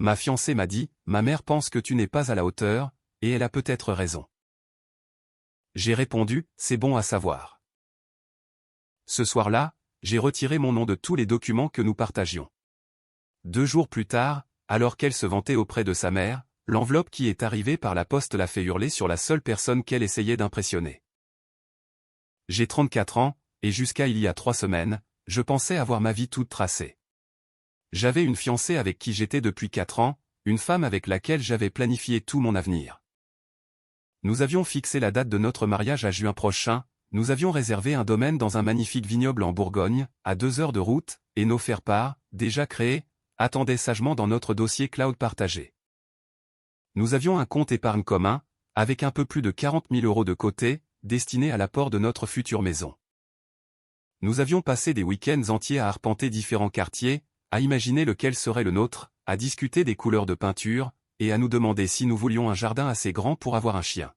Ma fiancée m'a dit, ma mère pense que tu n'es pas à la hauteur, et elle a peut-être raison. J'ai répondu, c'est bon à savoir. Ce soir-là, j'ai retiré mon nom de tous les documents que nous partagions. 2 jours plus tard, alors qu'elle se vantait auprès de sa mère, l'enveloppe qui est arrivée par la poste l'a fait hurler sur la seule personne qu'elle essayait d'impressionner. J'ai 34 ans, et jusqu'à il y a 3 semaines, je pensais avoir ma vie toute tracée. J'avais une fiancée avec qui j'étais depuis 4 ans, une femme avec laquelle j'avais planifié tout mon avenir. Nous avions fixé la date de notre mariage à juin prochain, nous avions réservé un domaine dans un magnifique vignoble en Bourgogne, à 2 heures de route, et nos faire-part, déjà créés, attendaient sagement dans notre dossier cloud partagé. Nous avions un compte épargne commun, avec un peu plus de 40 000 € de côté, destiné à l'apport de notre future maison. Nous avions passé des week-ends entiers à arpenter différents quartiers, à imaginer lequel serait le nôtre, à discuter des couleurs de peinture, et à nous demander si nous voulions un jardin assez grand pour avoir un chien.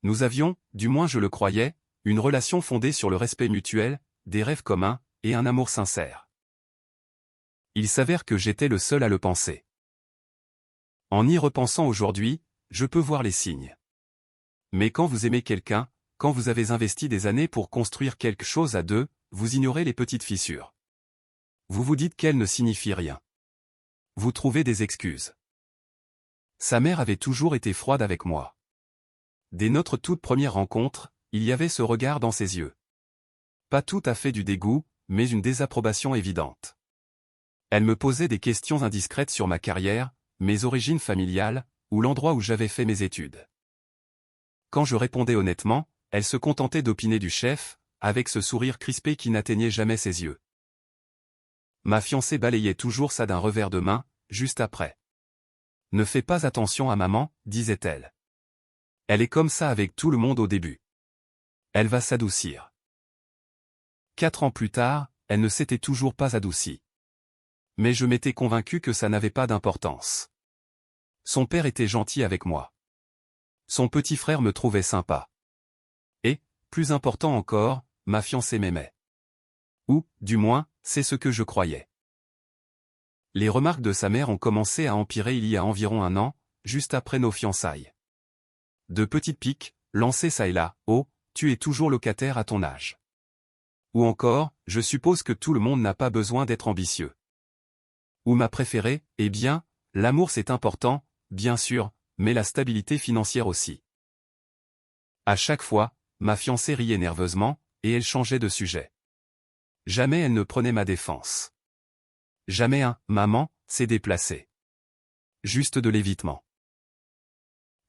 Nous avions, du moins je le croyais, une relation fondée sur le respect mutuel, des rêves communs, et un amour sincère. Il s'avère que j'étais le seul à le penser. En y repensant aujourd'hui, je peux voir les signes. Mais quand vous aimez quelqu'un, quand vous avez investi des années pour construire quelque chose à deux, vous ignorez les petites fissures. Vous vous dites qu'elles ne signifient rien. Vous trouvez des excuses. Sa mère avait toujours été froide avec moi. Dès notre toute première rencontre, il y avait ce regard dans ses yeux. Pas tout à fait du dégoût, mais une désapprobation évidente. Elle me posait des questions indiscrètes sur ma carrière, mes origines familiales, ou l'endroit où j'avais fait mes études. Quand je répondais honnêtement, elle se contentait d'opiner du chef, avec ce sourire crispé qui n'atteignait jamais ses yeux. Ma fiancée balayait toujours ça d'un revers de main, juste après. « Ne fais pas attention à maman, disait-elle. Elle est comme ça avec tout le monde au début. Elle va s'adoucir. » 4 ans plus tard, elle ne s'était toujours pas adoucie. Mais je m'étais convaincu que ça n'avait pas d'importance. Son père était gentil avec moi. Son petit frère me trouvait sympa. Et, plus important encore, ma fiancée m'aimait. Ou, du moins, c'est ce que je croyais. Les remarques de sa mère ont commencé à empirer il y a environ 1 an, juste après nos fiançailles. De petites piques, lancées ça et là, « Oh, tu es toujours locataire à ton âge. » Ou encore, « Je suppose que tout le monde n'a pas besoin d'être ambitieux. » Ou ma préférée, « Eh bien, l'amour c'est important, bien sûr, mais la stabilité financière aussi. » À chaque fois, ma fiancée riait nerveusement, et elle changeait de sujet. Jamais elle ne prenait ma défense. Jamais un « maman » s'est déplacé. Juste de l'évitement.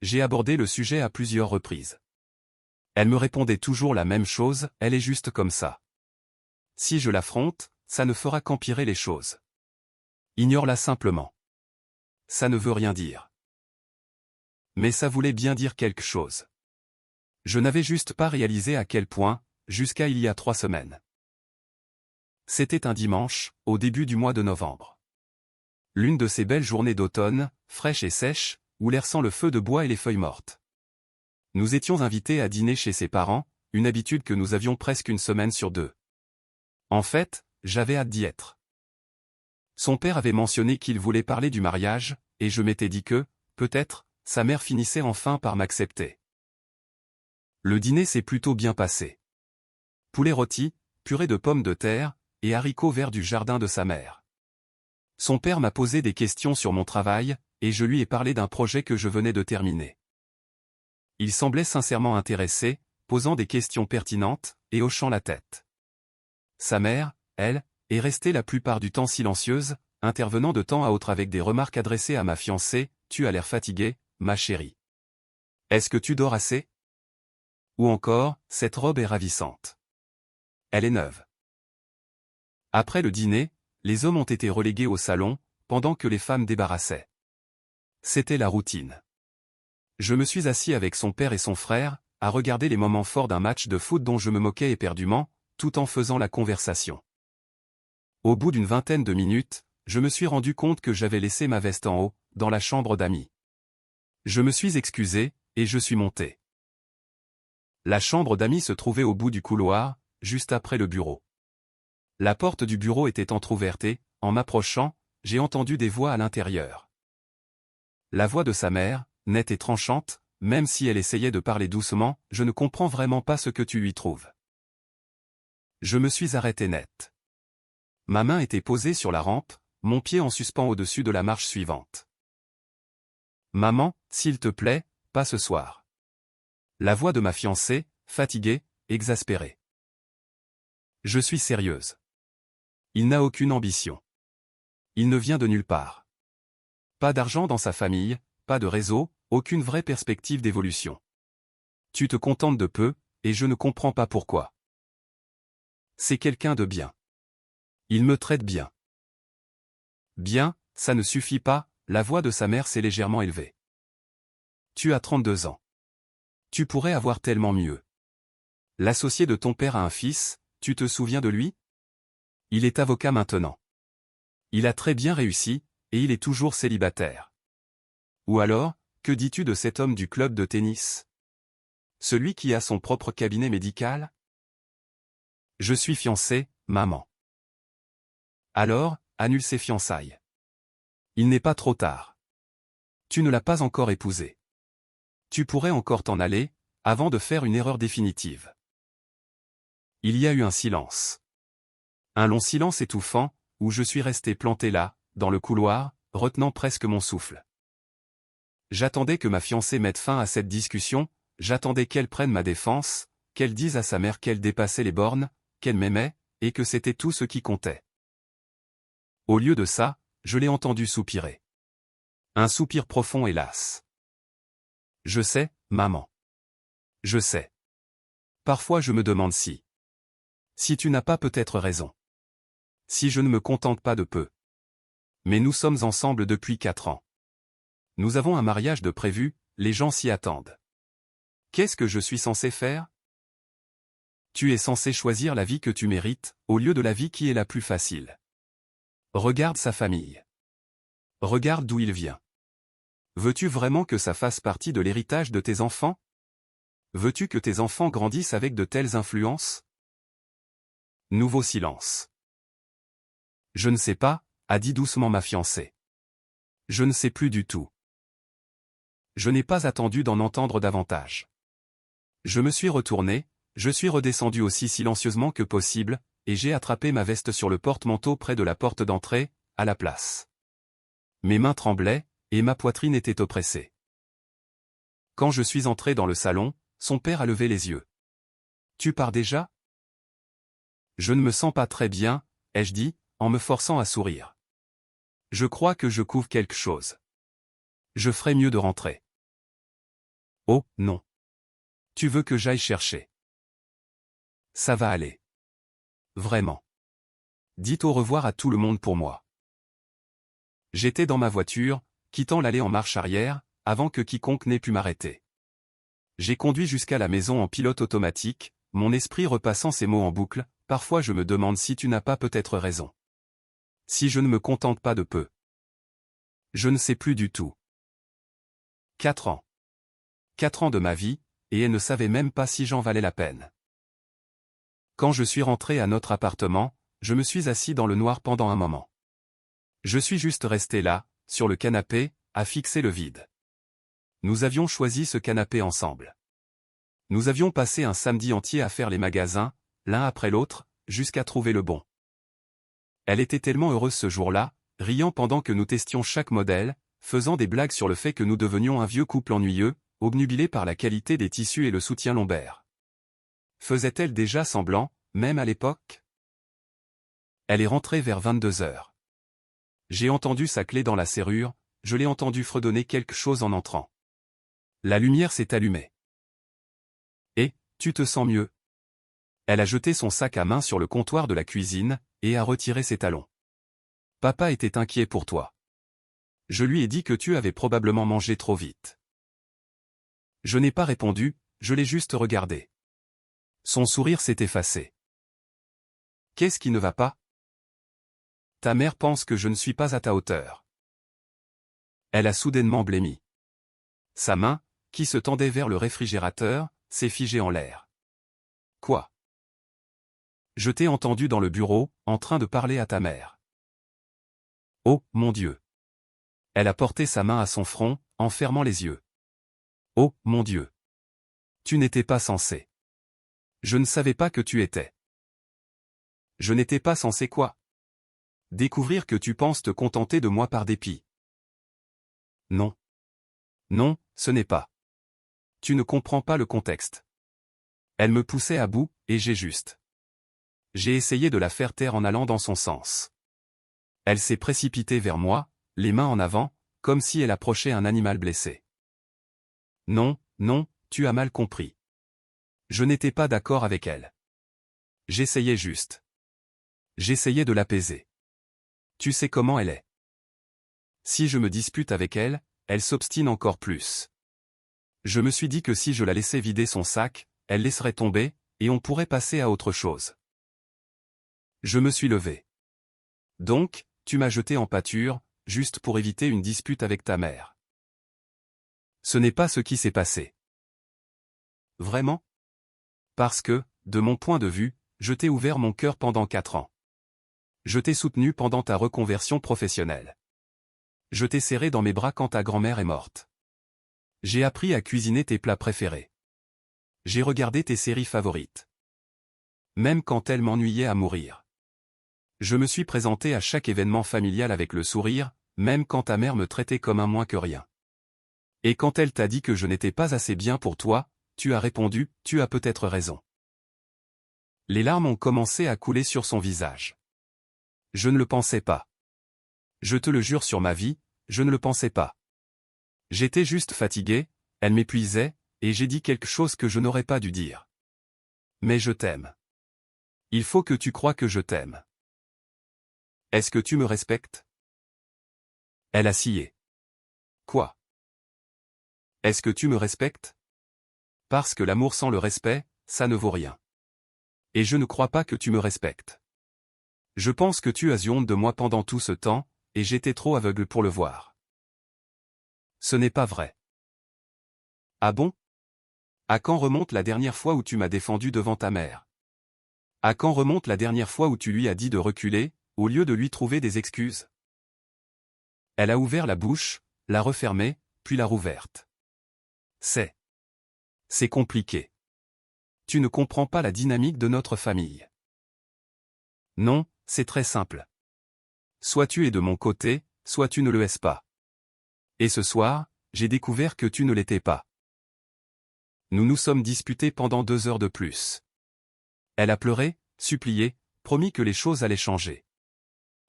J'ai abordé le sujet à plusieurs reprises. Elle me répondait toujours la même chose, elle est juste comme ça. Si je l'affronte, ça ne fera qu'empirer les choses. Ignore-la simplement. Ça ne veut rien dire. Mais ça voulait bien dire quelque chose. Je n'avais juste pas réalisé à quel point, jusqu'à il y a 3 semaines. C'était un dimanche, au début du mois de novembre. L'une de ces belles journées d'automne, fraîches et sèches, où l'air sent le feu de bois et les feuilles mortes. Nous étions invités à dîner chez ses parents, une habitude que nous avions presque 1 semaine sur 2. En fait, j'avais hâte d'y être. Son père avait mentionné qu'il voulait parler du mariage, et je m'étais dit que, peut-être, sa mère finissait enfin par m'accepter. Le dîner s'est plutôt bien passé. Poulet rôti, purée de pommes de terre, et haricots verts du jardin de sa mère. Son père m'a posé des questions sur mon travail, et je lui ai parlé d'un projet que je venais de terminer. Il semblait sincèrement intéressé, posant des questions pertinentes, et hochant la tête. Sa mère, elle, est restée la plupart du temps silencieuse, intervenant de temps à autre avec des remarques adressées à ma fiancée, « Tu as l'air fatiguée, ma chérie. Est-ce que tu dors assez ? » Ou encore, « Cette robe est ravissante. Elle est neuve. » Après le dîner, les hommes ont été relégués au salon, pendant que les femmes débarrassaient. C'était la routine. Je me suis assis avec son père et son frère, à regarder les moments forts d'un match de foot dont je me moquais éperdument, tout en faisant la conversation. Au bout d'une vingtaine de minutes, je me suis rendu compte que j'avais laissé ma veste en haut, dans la chambre d'amis. Je me suis excusé, et je suis monté. La chambre d'amis se trouvait au bout du couloir, juste après le bureau. La porte du bureau était entr'ouverte et, en m'approchant, j'ai entendu des voix à l'intérieur. La voix de sa mère, nette et tranchante, même si elle essayait de parler doucement, je ne comprends vraiment pas ce que tu lui trouves. Je me suis arrêté net. Ma main était posée sur la rampe, mon pied en suspens au-dessus de la marche suivante. Maman, s'il te plaît, pas ce soir. La voix de ma fiancée, fatiguée, exaspérée. Je suis sérieuse. Il n'a aucune ambition. Il ne vient de nulle part. Pas d'argent dans sa famille, pas de réseau, aucune vraie perspective d'évolution. Tu te contentes de peu, et je ne comprends pas pourquoi. C'est quelqu'un de bien. Il me traite bien. Bien, ça ne suffit pas, la voix de sa mère s'est légèrement élevée. Tu as 32 ans. Tu pourrais avoir tellement mieux. L'associé de ton père a un fils, tu te souviens de lui? Il est avocat maintenant. Il a très bien réussi, et il est toujours célibataire. Ou alors, que dis-tu de cet homme du club de tennis? Celui qui a son propre cabinet médical? Je suis fiancé, maman. Alors, annule ses fiançailles. Il n'est pas trop tard. Tu ne l'as pas encore épousé. Tu pourrais encore t'en aller, avant de faire une erreur définitive. Il y a eu un silence. Un long silence étouffant, où je suis resté planté là, dans le couloir, retenant presque mon souffle. J'attendais que ma fiancée mette fin à cette discussion, j'attendais qu'elle prenne ma défense, qu'elle dise à sa mère qu'elle dépassait les bornes, qu'elle m'aimait, et que c'était tout ce qui comptait. Au lieu de ça, je l'ai entendu soupirer. Un soupir profond et las. Je sais, maman. Je sais. Parfois je me demande si tu n'as pas peut-être raison. Si je ne me contente pas de peu. Mais nous sommes ensemble depuis 4 ans. Nous avons un mariage de prévu, les gens s'y attendent. Qu'est-ce que je suis censé faire? Tu es censé choisir la vie que tu mérites, au lieu de la vie qui est la plus facile. Regarde sa famille. Regarde d'où il vient. Veux-tu vraiment que ça fasse partie de l'héritage de tes enfants? Veux-tu que tes enfants grandissent avec de telles influences? Nouveau silence. Je ne sais pas, a dit doucement ma fiancée. Je ne sais plus du tout. Je n'ai pas attendu d'en entendre davantage. Je me suis retourné, je suis redescendu aussi silencieusement que possible, et j'ai attrapé ma veste sur le porte-manteau près de la porte d'entrée, à la place. Mes mains tremblaient, et ma poitrine était oppressée. Quand je suis entré dans le salon, son père a levé les yeux. Tu pars déjà? Je ne me sens pas très bien, ai-je dit, en me forçant à sourire. Je crois que je couvre quelque chose. Je ferais mieux de rentrer. Oh, non. Tu veux que j'aille chercher? Ça va aller. Vraiment. Dites au revoir à tout le monde pour moi. J'étais dans ma voiture, quittant l'allée en marche arrière, avant que quiconque n'ait pu m'arrêter. J'ai conduit jusqu'à la maison en pilote automatique, mon esprit repassant ces mots en boucle, parfois je me demande si tu n'as pas peut-être raison. Si je ne me contente pas de peu. Je ne sais plus du tout. 4 ans. 4 ans de ma vie, et elle ne savait même pas si j'en valais la peine. Quand je suis rentré à notre appartement, je me suis assis dans le noir pendant un moment. Je suis juste resté là, sur le canapé, à fixer le vide. Nous avions choisi ce canapé ensemble. Nous avions passé un samedi entier à faire les magasins, l'un après l'autre, jusqu'à trouver le bon. Elle était tellement heureuse ce jour-là, riant pendant que nous testions chaque modèle, faisant des blagues sur le fait que nous devenions un vieux couple ennuyeux, obnubilé par la qualité des tissus et le soutien lombaire. Faisait-elle déjà semblant, même à l'époque? Elle est rentrée vers 22 heures. J'ai entendu sa clé dans la serrure, je l'ai entendu fredonner quelque chose en entrant. La lumière s'est allumée. Et, tu te sens mieux? Elle a jeté son sac à main sur le comptoir de la cuisine, et a retiré ses talons. Papa était inquiet pour toi. Je lui ai dit que tu avais probablement mangé trop vite. Je n'ai pas répondu, je l'ai juste regardé. Son sourire s'est effacé. Qu'est-ce qui ne va pas? Ta mère pense que je ne suis pas à ta hauteur. Elle a soudainement blêmi. Sa main, qui se tendait vers le réfrigérateur, s'est figée en l'air. Quoi? Je t'ai entendu dans le bureau, en train de parler à ta mère. Oh, mon Dieu! Elle a porté sa main à son front, en fermant les yeux. Oh, mon Dieu! Tu n'étais pas censé. Je ne savais pas que tu étais. Je n'étais pas censé quoi? Découvrir que tu penses te contenter de moi par dépit. Non. Non, ce n'est pas. Tu ne comprends pas le contexte. Elle me poussait à bout, et j'ai essayé de la faire taire en allant dans son sens. Elle s'est précipitée vers moi, les mains en avant, comme si elle approchait un animal blessé. Non, non, tu as mal compris. Je n'étais pas d'accord avec elle. J'essayais juste. J'essayais de l'apaiser. Tu sais comment elle est. Si je me dispute avec elle, elle s'obstine encore plus. Je me suis dit que si je la laissais vider son sac, elle laisserait tomber, et on pourrait passer à autre chose. Je me suis levé. Donc, tu m'as jeté en pâture, juste pour éviter une dispute avec ta mère. Ce n'est pas ce qui s'est passé. Vraiment? Parce que, de mon point de vue, je t'ai ouvert mon cœur pendant 4 ans. Je t'ai soutenu pendant ta reconversion professionnelle. Je t'ai serré dans mes bras quand ta grand-mère est morte. J'ai appris à cuisiner tes plats préférés. J'ai regardé tes séries favorites. Même quand elles m'ennuyaient à mourir. Je me suis présenté à chaque événement familial avec le sourire, même quand ta mère me traitait comme un moins que rien. Et quand elle t'a dit que je n'étais pas assez bien pour toi, tu as répondu, tu as peut-être raison. Les larmes ont commencé à couler sur son visage. Je ne le pensais pas. Je te le jure sur ma vie, je ne le pensais pas. J'étais juste fatigué, elle m'épuisait, et j'ai dit quelque chose que je n'aurais pas dû dire. Mais je t'aime. Il faut que tu crois que je t'aime. Est-ce que tu me respectes? Elle a scié. Quoi? Est-ce que tu me respectes? Parce que l'amour sans le respect, ça ne vaut rien. Et je ne crois pas que tu me respectes. Je pense que tu as eu honte de moi pendant tout ce temps, et j'étais trop aveugle pour le voir. Ce n'est pas vrai. Ah bon? À quand remonte la dernière fois où tu m'as défendu devant ta mère? À quand remonte la dernière fois où tu lui as dit de reculer, au lieu de lui trouver des excuses? Elle a ouvert la bouche, l'a refermée, puis l'a rouverte. C'est compliqué. Tu ne comprends pas la dynamique de notre famille. Non, c'est très simple. Soit tu es de mon côté, soit tu ne le es pas. Et ce soir, j'ai découvert que tu ne l'étais pas. Nous nous sommes disputés pendant 2 heures de plus. Elle a pleuré, supplié, promis que les choses allaient changer.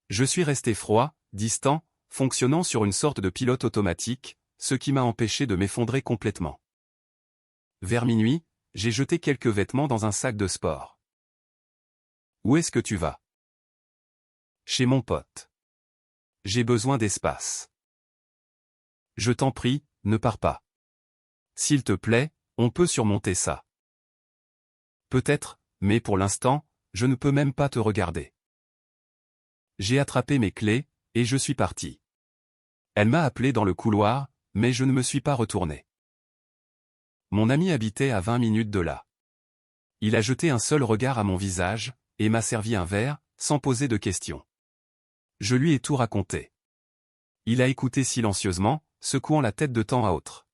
Je suis resté froid, distant, fonctionnant sur une sorte de pilote automatique, ce qui m'a empêché de m'effondrer complètement. Vers minuit, j'ai jeté quelques vêtements dans un sac de sport. Où est-ce que tu vas? Chez mon pote. J'ai besoin d'espace. Je t'en prie, ne pars pas. S'il te plaît, on peut surmonter ça. Peut-être, mais pour l'instant, je ne peux même pas te regarder. J'ai attrapé mes clés, et je suis parti. Elle m'a appelé dans le couloir, mais je ne me suis pas retourné. Mon ami habitait à 20 minutes de là. Il a jeté un seul regard à mon visage, et m'a servi un verre, sans poser de questions. Je lui ai tout raconté. Il a écouté silencieusement, secouant la tête de temps à autre.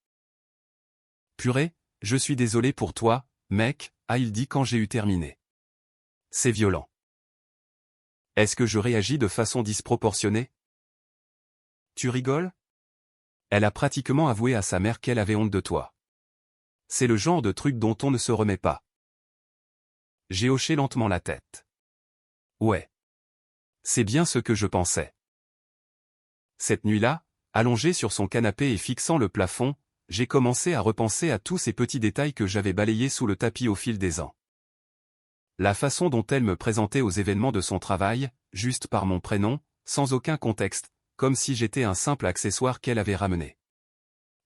Purée, je suis désolé pour toi, mec, a-t-il dit quand j'ai eu terminé. C'est violent. Est-ce que je réagis de façon disproportionnée? Tu rigoles? Elle a pratiquement avoué à sa mère qu'elle avait honte de toi. C'est le genre de truc dont on ne se remet pas. J'ai hoché lentement la tête. Ouais. C'est bien ce que je pensais. Cette nuit-là, allongé sur son canapé et fixant le plafond, j'ai commencé à repenser à tous ces petits détails que j'avais balayés sous le tapis au fil des ans. La façon dont elle me présentait aux événements de son travail, juste par mon prénom, sans aucun contexte, comme si j'étais un simple accessoire qu'elle avait ramené.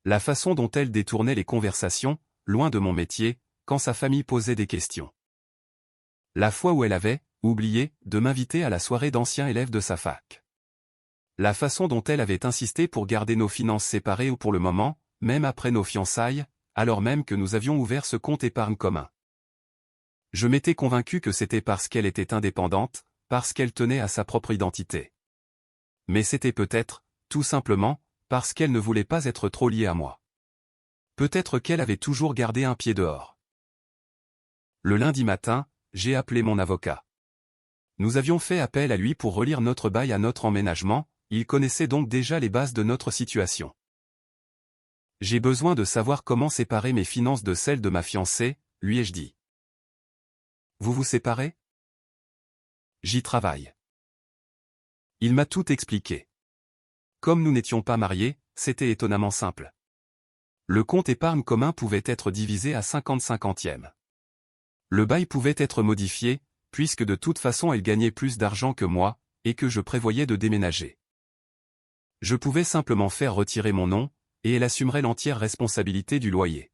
La façon dont elle détournait les conversations, loin de mon métier, quand sa famille posait des questions. La fois où elle avait, oublié, de m'inviter à la soirée d'anciens élèves de sa fac. La façon dont elle avait insisté pour garder nos finances séparées ou pour le moment, même après nos fiançailles, alors même que nous avions ouvert ce compte épargne commun. Je m'étais convaincu que c'était parce qu'elle était indépendante, parce qu'elle tenait à sa propre identité. mais c'était peut-être, tout simplement, parce qu'elle ne voulait pas être trop liée à moi. Peut-être qu'elle avait toujours gardé un pied dehors. Le lundi matin, j'ai appelé mon avocat. Nous avions fait appel à lui pour relire notre bail à notre emménagement, il connaissait donc déjà les bases de notre situation. J'ai besoin de savoir comment séparer mes finances de celles de ma fiancée, lui ai-je dit. Vous vous séparez? J'y travaille. Il m'a tout expliqué. Comme nous n'étions pas mariés, c'était étonnamment simple. Le compte épargne commun pouvait être divisé à 50-50e. Le bail pouvait être modifié, puisque de toute façon elle gagnait plus d'argent que moi, et que je prévoyais de déménager. Je pouvais simplement faire retirer mon nom, et elle assumerait l'entière responsabilité du loyer.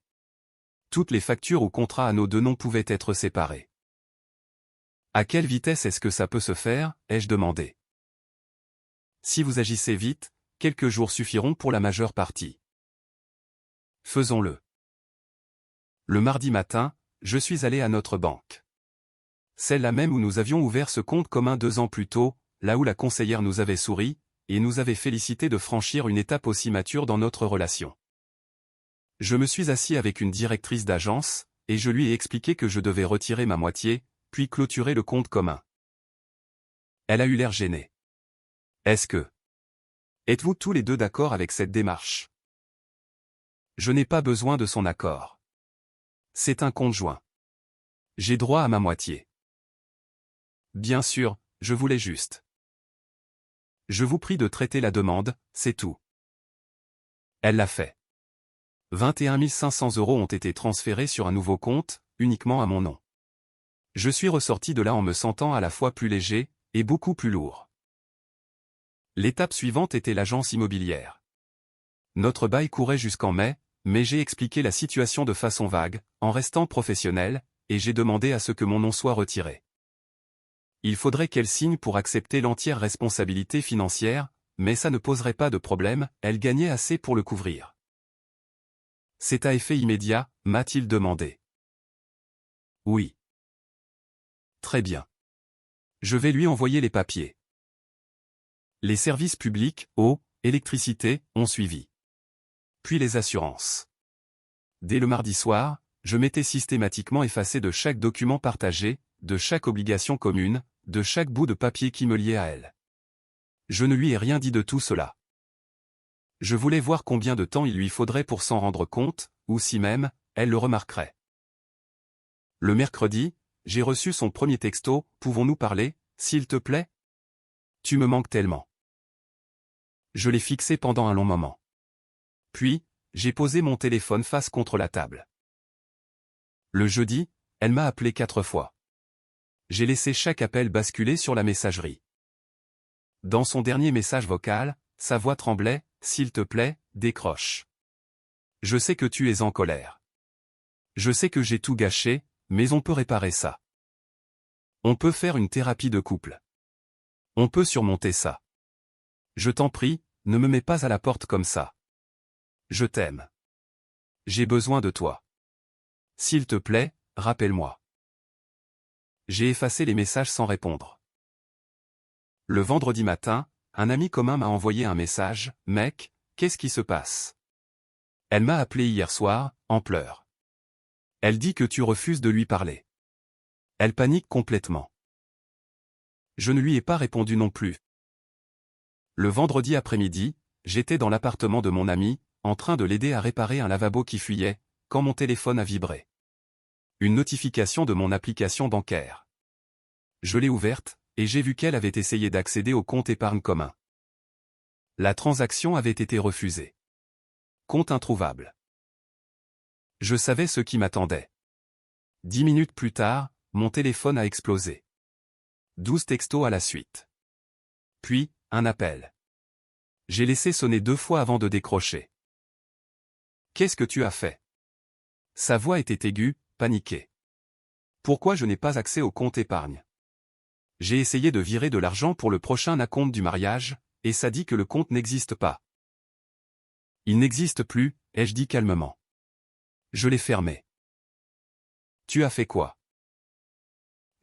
Toutes les factures ou contrats à nos deux noms pouvaient être séparés. À quelle vitesse est-ce que ça peut se faire, ai-je demandé. Si vous agissez vite, quelques jours suffiront pour la majeure partie. Faisons-le. Le mardi matin, je suis allé à notre banque. Celle-là même où nous avions ouvert ce compte commun 2 ans plus tôt, là où la conseillère nous avait souri, et nous avait félicité de franchir une étape aussi mature dans notre relation. Je me suis assis avec une directrice d'agence, et je lui ai expliqué que je devais retirer ma moitié, puis clôturer le compte commun. Elle a eu l'air gênée. Est-ce que... Êtes-vous tous les deux d'accord avec cette démarche? Je n'ai pas besoin de son accord. C'est un compte joint. J'ai droit à ma moitié. Bien sûr, je voulais juste. Je vous prie de traiter la demande, c'est tout. Elle l'a fait. 21 500 € ont été transférés sur un nouveau compte, uniquement à mon nom. Je suis ressorti de là en me sentant à la fois plus léger, et beaucoup plus lourd. L'étape suivante était l'agence immobilière. Notre bail courait jusqu'en mai, mais j'ai expliqué la situation de façon vague, en restant professionnel, et j'ai demandé à ce que mon nom soit retiré. Il faudrait qu'elle signe pour accepter l'entière responsabilité financière, mais ça ne poserait pas de problème, elle gagnait assez pour le couvrir. C'est à effet immédiat, m'a-t-il demandé. Oui. Très bien. Je vais lui envoyer les papiers. Les services publics, eau, électricité, ont suivi. Puis les assurances. Dès le mardi soir, je m'étais systématiquement effacé de chaque document partagé, de chaque obligation commune, de chaque bout de papier qui me liait à elle. Je ne lui ai rien dit de tout cela. Je voulais voir combien de temps il lui faudrait pour s'en rendre compte, ou si même, elle le remarquerait. Le mercredi, j'ai reçu son premier texto, « Pouvons-nous parler, s'il te plaît? Tu me manques tellement. » Je l'ai fixé pendant un long moment. Puis, j'ai posé mon téléphone face contre la table. Le jeudi, elle m'a appelé 4 fois. J'ai laissé chaque appel basculer sur la messagerie. Dans son dernier message vocal, sa voix tremblait, « S'il te plaît, décroche. Je sais que tu es en colère. Je sais que j'ai tout gâché, mais on peut réparer ça. On peut faire une thérapie de couple. On peut surmonter ça. Je t'en prie, ne me mets pas à la porte comme ça. Je t'aime. J'ai besoin de toi. S'il te plaît, rappelle-moi. » J'ai effacé les messages sans répondre. Le vendredi matin, un ami commun m'a envoyé un message, « Mec, qu'est-ce qui se passe? Elle m'a appelé hier soir, en pleurs. Elle dit que tu refuses de lui parler. Elle panique complètement. » Je ne lui ai pas répondu non plus. Le vendredi après-midi, j'étais dans l'appartement de mon ami, en train de l'aider à réparer un lavabo qui fuyait, quand mon téléphone a vibré. Une notification de mon application bancaire. Je l'ai ouverte, et j'ai vu qu'elle avait essayé d'accéder au compte épargne commun. La transaction avait été refusée. Compte introuvable. Je savais ce qui m'attendait. 10 minutes plus tard, mon téléphone a explosé. 12 textos à la suite. Puis, un appel. J'ai laissé sonner 2 fois avant de décrocher. « Qu'est-ce que tu as fait? » Sa voix était aiguë, paniquée. Pourquoi je n'ai pas accès au compte épargne? J'ai essayé de virer de l'argent pour le prochain acompte du mariage, et ça dit que le compte n'existe pas. Il n'existe plus, ai-je dit calmement. Je l'ai fermé. Tu as fait quoi?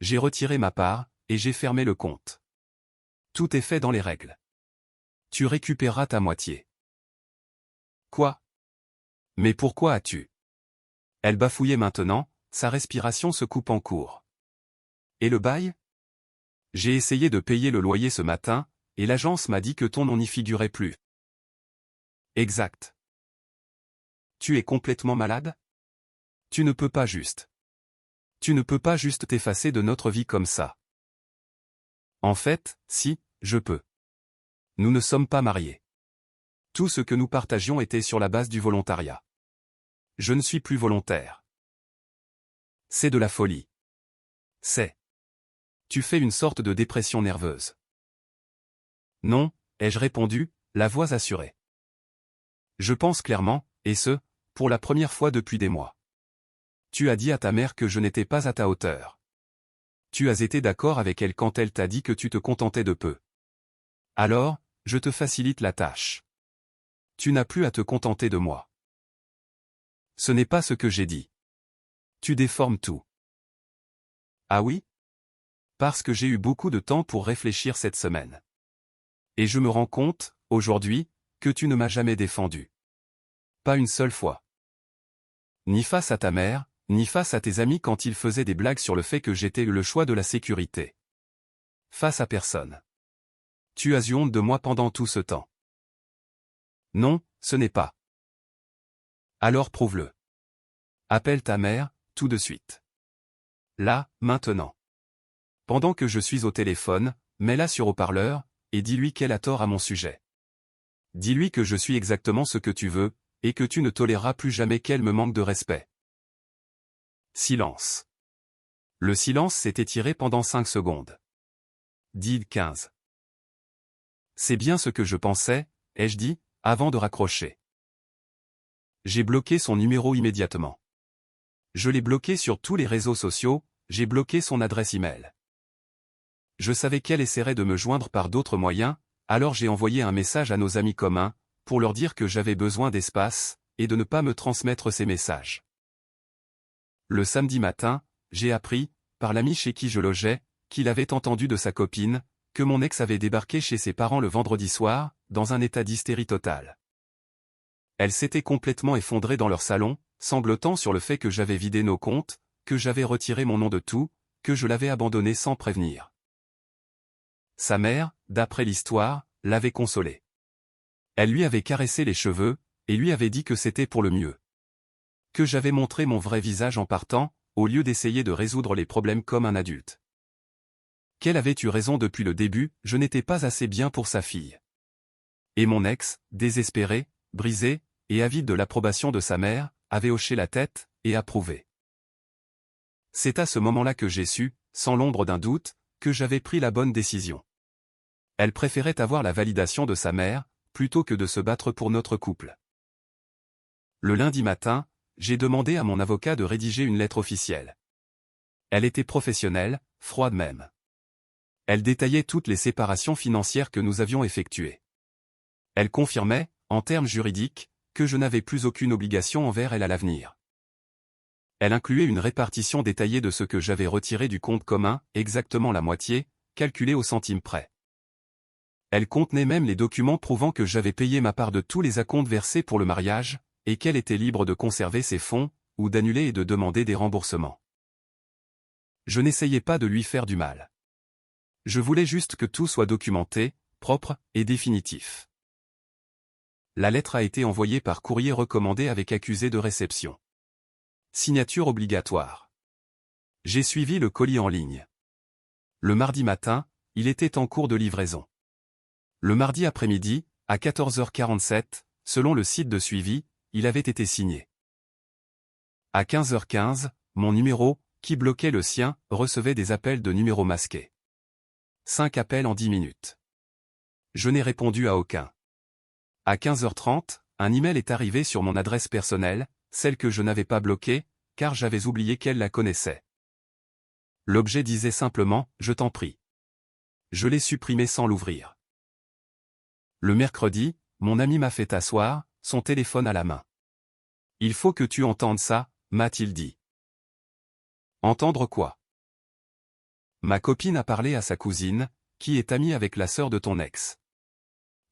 J'ai retiré ma part, et j'ai fermé le compte. Tout est fait dans les règles. Tu récupéreras ta moitié. Quoi? Mais pourquoi as-tu? Elle bafouillait maintenant, sa respiration se coupe en cours. Et le bail? J'ai essayé de payer le loyer ce matin, et l'agence m'a dit que ton nom n'y figurait plus. Exact. Tu es complètement malade? Tu ne peux pas juste. Tu ne peux pas juste t'effacer de notre vie comme ça. En fait, si, je peux. Nous ne sommes pas mariés. Tout ce que nous partagions était sur la base du volontariat. Je ne suis plus volontaire. C'est de la folie. C'est. Tu fais une sorte de dépression nerveuse. Non, ai-je répondu, la voix assurée. Je pense clairement, et ce, pour la première fois depuis des mois. Tu as dit à ta mère que je n'étais pas à ta hauteur. Tu as été d'accord avec elle quand elle t'a dit que tu te contentais de peu. Alors, je te facilite la tâche. Tu n'as plus à te contenter de moi. Ce n'est pas ce que j'ai dit. Tu déformes tout. Ah oui? Parce que j'ai eu beaucoup de temps pour réfléchir cette semaine. Et je me rends compte, aujourd'hui, que tu ne m'as jamais défendu. Pas une seule fois. Ni face à ta mère, ni face à tes amis quand ils faisaient des blagues sur le fait que j'étais le choix de la sécurité. Face à personne. Tu as eu honte de moi pendant tout ce temps. Non, ce n'est pas. Alors prouve-le. Appelle ta mère, tout de suite. Là, maintenant. Pendant que je suis au téléphone, mets-la sur haut-parleur, et dis-lui qu'elle a tort à mon sujet. Dis-lui que je suis exactement ce que tu veux, et que tu ne toléreras plus jamais qu'elle me manque de respect. Silence. Le silence s'est étiré pendant 5 secondes. Dit 15. C'est bien ce que je pensais, ai-je dit, avant de raccrocher. J'ai bloqué son numéro immédiatement. Je l'ai bloqué sur tous les réseaux sociaux, j'ai bloqué son adresse email. Je savais qu'elle essaierait de me joindre par d'autres moyens, alors j'ai envoyé un message à nos amis communs, pour leur dire que j'avais besoin d'espace, et de ne pas me transmettre ces messages. Le samedi matin, j'ai appris, par l'ami chez qui je logeais, qu'il avait entendu de sa copine, que mon ex avait débarqué chez ses parents le vendredi soir, dans un état d'hystérie totale. Elle s'était complètement effondrée dans leur salon, sanglotant sur le fait que j'avais vidé nos comptes, que j'avais retiré mon nom de tout, que je l'avais abandonné sans prévenir. Sa mère, d'après l'histoire, l'avait consolée. Elle lui avait caressé les cheveux, et lui avait dit que c'était pour le mieux. Que j'avais montré mon vrai visage en partant, au lieu d'essayer de résoudre les problèmes comme un adulte. Qu'elle avait eu raison depuis le début, je n'étais pas assez bien pour sa fille. Et mon ex, désespéré, brisé, et avide de l'approbation de sa mère, avait hoché la tête, et approuvé. C'est à ce moment-là que j'ai su, sans l'ombre d'un doute, que j'avais pris la bonne décision. Elle préférait avoir la validation de sa mère, plutôt que de se battre pour notre couple. Le lundi matin, j'ai demandé à mon avocat de rédiger une lettre officielle. Elle était professionnelle, froide même. Elle détaillait toutes les séparations financières que nous avions effectuées. Elle confirmait, en termes juridiques, que je n'avais plus aucune obligation envers elle à l'avenir. Elle incluait une répartition détaillée de ce que j'avais retiré du compte commun, exactement la moitié, calculée au centime près. Elle contenait même les documents prouvant que j'avais payé ma part de tous les acomptes versés pour le mariage, et qu'elle était libre de conserver ses fonds, ou d'annuler et de demander des remboursements. Je n'essayais pas de lui faire du mal. Je voulais juste que tout soit documenté, propre, et définitif. La lettre a été envoyée par courrier recommandé avec accusé de réception. Signature obligatoire. J'ai suivi le colis en ligne. Le mardi matin, il était en cours de livraison. Le mardi après-midi, à 14h47, selon le site de suivi, il avait été signé. À 15h15, mon numéro, qui bloquait le sien, recevait des appels de numéros masqués. 5 appels en 10 minutes. Je n'ai répondu à aucun. À 15h30, un email est arrivé sur mon adresse personnelle, celle que je n'avais pas bloquée, car j'avais oublié qu'elle la connaissait. L'objet disait simplement « Je t'en prie ». Je l'ai supprimé sans l'ouvrir. Le mercredi, mon ami m'a fait asseoir, son téléphone à la main. « Il faut que tu entendes ça », m'a-t-il dit. Entendre quoi? Ma copine a parlé à sa cousine, qui est amie avec la sœur de ton ex.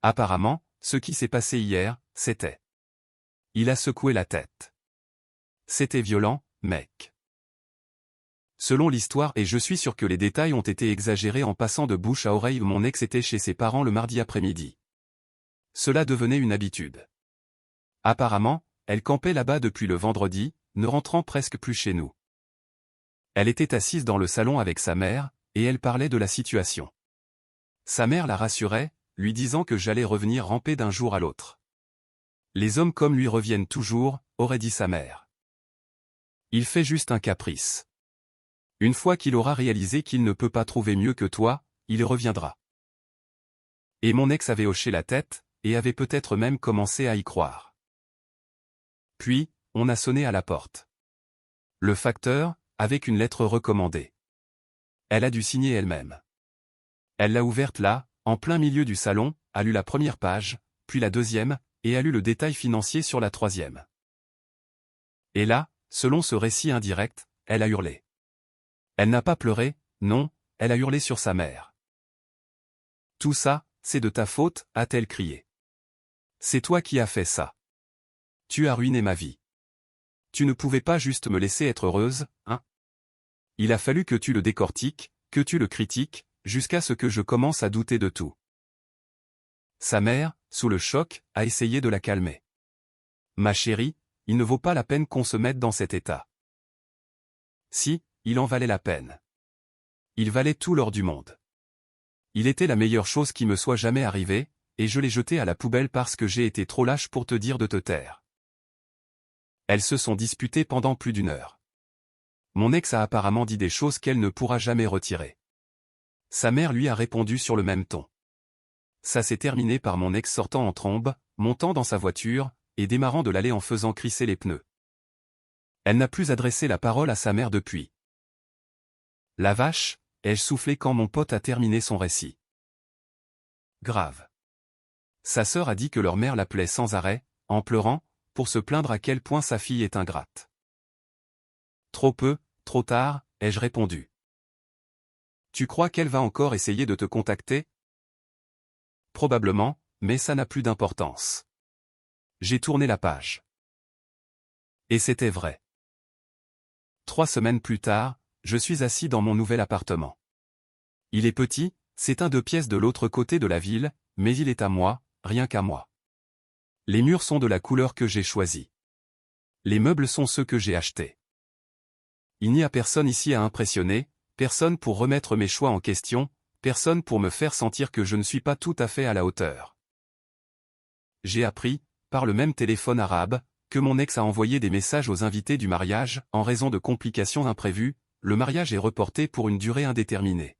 Apparemment, ce qui s'est passé hier, c'était... Il a secoué la tête. C'était violent, mec. Selon l'histoire, et je suis sûr que les détails ont été exagérés en passant de bouche à oreille, mon ex était chez ses parents le mardi après-midi. Cela devenait une habitude. Apparemment, elle campait là-bas depuis le vendredi, ne rentrant presque plus chez nous. Elle était assise dans le salon avec sa mère, et elle parlait de la situation. Sa mère la rassurait, lui disant que j'allais revenir ramper d'un jour à l'autre. Les hommes comme lui reviennent toujours, aurait dit sa mère. Il fait juste un caprice. Une fois qu'il aura réalisé qu'il ne peut pas trouver mieux que toi, il reviendra. Et mon ex avait hoché la tête, et avait peut-être même commencé à y croire. Puis, on a sonné à la porte. Le facteur, avec une lettre recommandée. Elle a dû signer elle-même. Elle l'a ouverte là, en plein milieu du salon, a lu la première page, puis la deuxième, et a lu le détail financier sur la troisième. Et là, selon ce récit indirect, elle a hurlé. Elle n'a pas pleuré, non, elle a hurlé sur sa mère. Tout ça, c'est de ta faute, a-t-elle crié. C'est toi qui as fait ça. Tu as ruiné ma vie. Tu ne pouvais pas juste me laisser être heureuse, hein? Il a fallu que tu le décortiques, que tu le critiques, jusqu'à ce que je commence à douter de tout. Sa mère, sous le choc, a essayé de la calmer. Ma chérie, il ne vaut pas la peine qu'on se mette dans cet état. Si, il en valait la peine. Il valait tout l'or du monde. Il était la meilleure chose qui me soit jamais arrivée, et je l'ai jeté à la poubelle parce que j'ai été trop lâche pour te dire de te taire. Elles se sont disputées pendant plus d'1 heure. Mon ex a apparemment dit des choses qu'elle ne pourra jamais retirer. Sa mère lui a répondu sur le même ton. Ça s'est terminé par mon ex sortant en trombe, montant dans sa voiture, et démarrant de l'allée en faisant crisser les pneus. Elle n'a plus adressé la parole à sa mère depuis. La vache, ai-je soufflé quand mon pote a terminé son récit. Grave. Sa sœur a dit que leur mère l'appelait sans arrêt, en pleurant, pour se plaindre à quel point sa fille est ingrate. Trop peu, trop tard, ai-je répondu. Tu crois qu'elle va encore essayer de te contacter? Probablement, mais ça n'a plus d'importance. J'ai tourné la page. Et c'était vrai. 3 semaines plus tard, je suis assis dans mon nouvel appartement. Il est petit, c'est un 2 pièces de l'autre côté de la ville, mais il est à moi, rien qu'à moi. Les murs sont de la couleur que j'ai choisie. Les meubles sont ceux que j'ai achetés. Il n'y a personne ici à impressionner, personne pour remettre mes choix en question, personne pour me faire sentir que je ne suis pas tout à fait à la hauteur. J'ai appris, par le même téléphone arabe, que mon ex a envoyé des messages aux invités du mariage, en raison de complications imprévues, le mariage est reporté pour une durée indéterminée.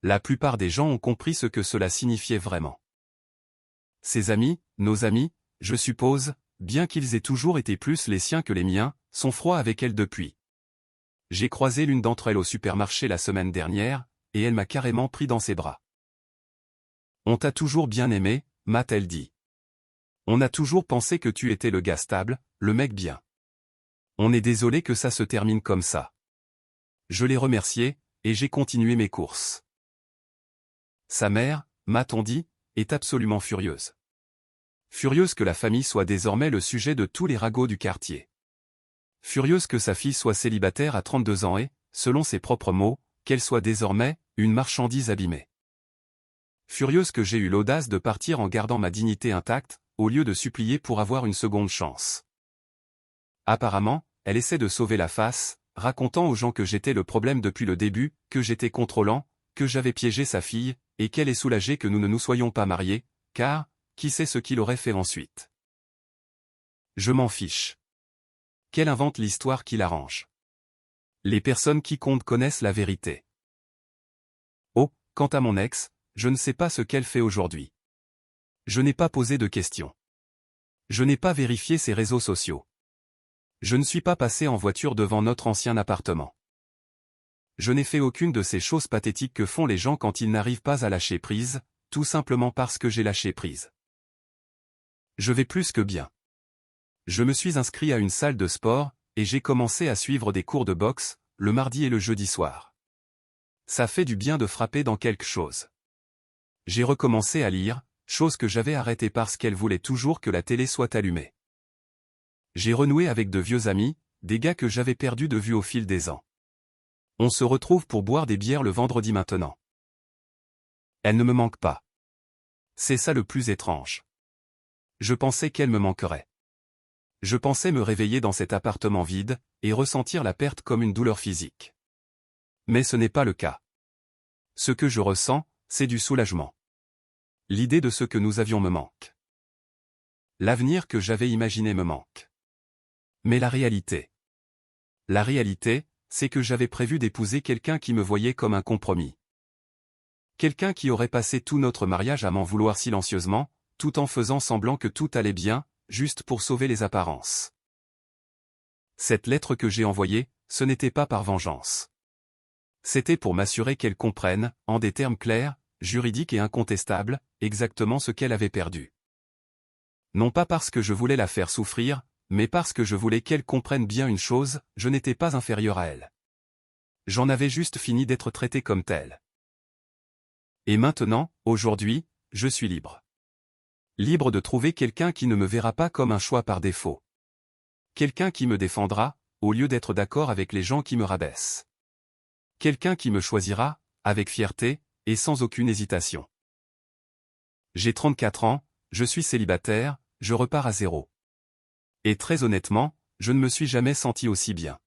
La plupart des gens ont compris ce que cela signifiait vraiment. Ses amis, nos amis, je suppose, bien qu'ils aient toujours été plus les siens que les miens, sont froids avec elle depuis. J'ai croisé l'une d'entre elles au supermarché la semaine dernière, et elle m'a carrément pris dans ses bras. On t'a toujours bien aimé, m'a-t-elle dit. On a toujours pensé que tu étais le gars stable, le mec bien. On est désolé que ça se termine comme ça. Je l'ai remercié, et j'ai continué mes courses. Sa mère, m'a-t-on dit, est absolument furieuse. Furieuse que la famille soit désormais le sujet de tous les ragots du quartier. Furieuse que sa fille soit célibataire à 32 ans et, selon ses propres mots, qu'elle soit désormais une marchandise abîmée. Furieuse que j'ai eu l'audace de partir en gardant ma dignité intacte, au lieu de supplier pour avoir une seconde chance. Apparemment, elle essaie de sauver la face, racontant aux gens que j'étais le problème depuis le début, que j'étais contrôlant, que j'avais piégé sa fille, et qu'elle est soulagée que nous ne nous soyons pas mariés, car, qui sait ce qu'il aurait fait ensuite. Je m'en fiche. Qu'elle invente l'histoire qui l'arrange. Les personnes qui comptent connaissent la vérité. Oh, quant à mon ex, je ne sais pas ce qu'elle fait aujourd'hui. Je n'ai pas posé de questions. Je n'ai pas vérifié ses réseaux sociaux. Je ne suis pas passé en voiture devant notre ancien appartement. Je n'ai fait aucune de ces choses pathétiques que font les gens quand ils n'arrivent pas à lâcher prise, tout simplement parce que j'ai lâché prise. Je vais plus que bien. Je me suis inscrit à une salle de sport, et j'ai commencé à suivre des cours de boxe, le mardi et le jeudi soir. Ça fait du bien de frapper dans quelque chose. J'ai recommencé à lire, chose que j'avais arrêtée parce qu'elle voulait toujours que la télé soit allumée. J'ai renoué avec de vieux amis, des gars que j'avais perdus de vue au fil des ans. On se retrouve pour boire des bières le vendredi maintenant. Elle ne me manque pas. C'est ça le plus étrange. Je pensais qu'elle me manquerait. Je pensais me réveiller dans cet appartement vide, et ressentir la perte comme une douleur physique. Mais ce n'est pas le cas. Ce que je ressens, c'est du soulagement. L'idée de ce que nous avions me manque. L'avenir que j'avais imaginé me manque. Mais la réalité. La réalité, c'est que j'avais prévu d'épouser quelqu'un qui me voyait comme un compromis. Quelqu'un qui aurait passé tout notre mariage à m'en vouloir silencieusement, tout en faisant semblant que tout allait bien, juste pour sauver les apparences. Cette lettre que j'ai envoyée, ce n'était pas par vengeance. C'était pour m'assurer qu'elle comprenne, en des termes clairs, juridiques et incontestables, exactement ce qu'elle avait perdu. Non pas parce que je voulais la faire souffrir, mais parce que je voulais qu'elle comprenne bien une chose, je n'étais pas inférieur à elle. J'en avais juste fini d'être traité comme tel. Et maintenant, aujourd'hui, je suis libre. Libre de trouver quelqu'un qui ne me verra pas comme un choix par défaut. Quelqu'un qui me défendra, au lieu d'être d'accord avec les gens qui me rabaissent. Quelqu'un qui me choisira, avec fierté, et sans aucune hésitation. J'ai 34 ans, je suis célibataire, je repars à zéro. Et très honnêtement, je ne me suis jamais senti aussi bien.